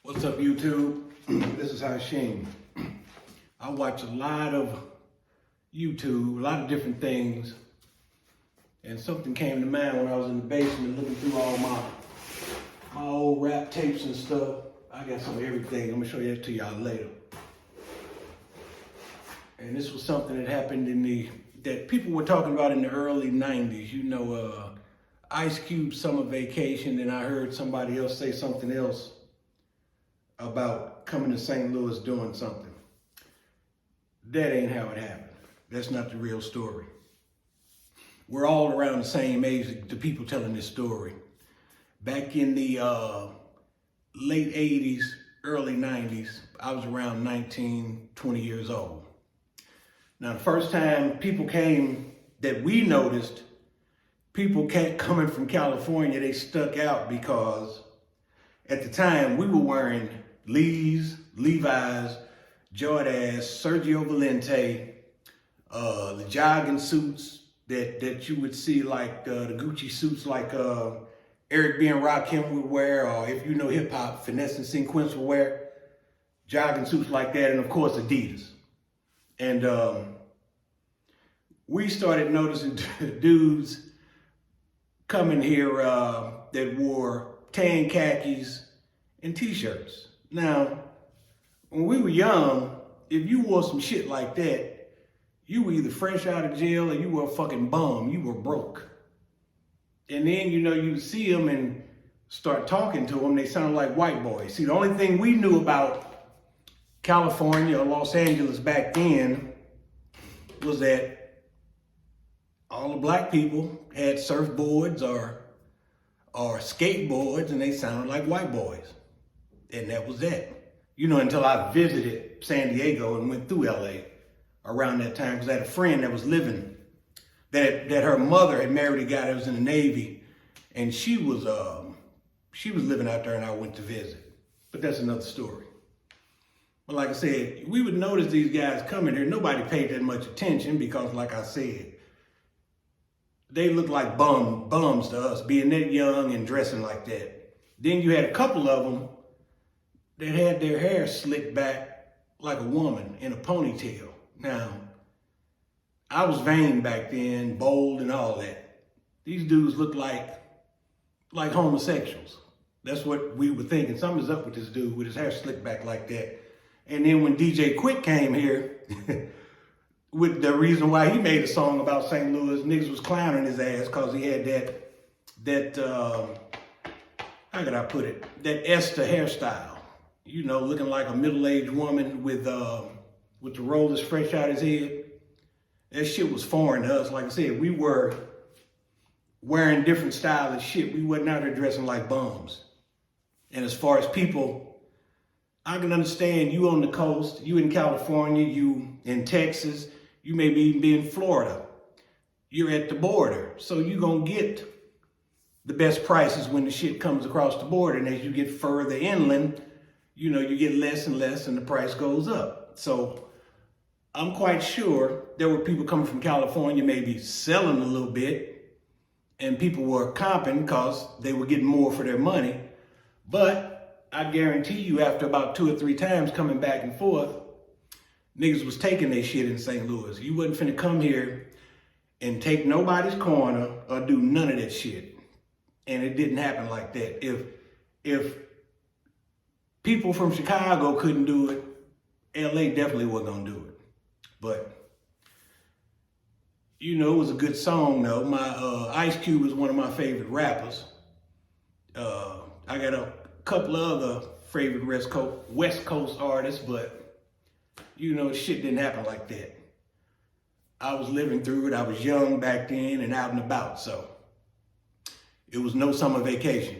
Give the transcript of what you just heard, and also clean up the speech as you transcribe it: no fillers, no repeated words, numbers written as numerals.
What's up, YouTube? This is Hashim. I watch a lot of YouTube, a lot of different things, and something came to mind when I was in the basement looking through all my old rap tapes and stuff. I got some of everything. I'm gonna show you that to y'all later. And this was something that happened that people were talking about in the early 90s. You know, Ice Cube Summer Vacation, and I heard somebody else say something else about coming to St. Louis doing something. That ain't how it happened. That's not the real story. We're all around the same age, the people telling this story. Back in the late 80s, early 90s, I was around 19, 20 years old. Now, the first time people came that we noticed, people coming from California, they stuck out because at the time we were wearing Lee's, Levi's, Jordans, Sergio Valente, the jogging suits that you would see, like the Gucci suits like Eric B. and Rakim would wear, or if you know hip hop, Finesse and Sequence would wear, jogging suits like that, and of course Adidas. And we started noticing dudes coming here that wore tan khakis and t-shirts. Now, when we were young, if you wore some shit like that, you were either fresh out of jail or you were a fucking bum. You were broke. And then, you know, you see them and start talking to them, they sound like white boys. See, the only thing we knew about California or Los Angeles back then was that all the black people had surfboards or skateboards, and they sounded like white boys. And that was that. You know, until I visited San Diego and went through LA around that time, because I had a friend that was living, that her mother had married a guy that was in the Navy, and she was living out there, and I went to visit. But that's another story. But like I said, we would notice these guys coming here. Nobody paid that much attention because, like I said, they looked like bums to us, being that young and dressing like that. Then you had a couple of them that had their hair slicked back like a woman in a ponytail. Now, I was vain back then, bold and all that. These dudes looked like homosexuals. That's what we were thinking. Something's up with this dude with his hair slicked back like that. And then when DJ Quick came here, with the reason why he made a song about St. Louis, niggas was clowning his ass because he had that how could I put it? That Esther hairstyle. You know, looking like a middle-aged woman with the rollers fresh out his head. That shit was foreign to us. Like I said, we were wearing different style of shit. We wasn't out there dressing like bums. And as far as people, I can understand you on the coast, you in California, you in Texas, you may even be in Florida. You're at the border, so you're gonna get the best prices when the shit comes across the border. And as you get further inland, you know, you get less and less and the price goes up. So I'm quite sure there were people coming from California maybe selling a little bit, and people were comping because they were getting more for their money. But I guarantee you, after about 2 or 3 times coming back and forth, niggas was taking their shit in St. Louis. You wasn't finna come here and take nobody's corner or do none of that shit. And it didn't happen like that. If people from Chicago couldn't do it, LA definitely wasn't gonna do it. But, you know, it was a good song though. Ice Cube is one of my favorite rappers. I got a couple of other favorite West Coast artists, but you know, shit didn't happen like that. I was living through it. I was young back then and out and about, so it was no summer vacation.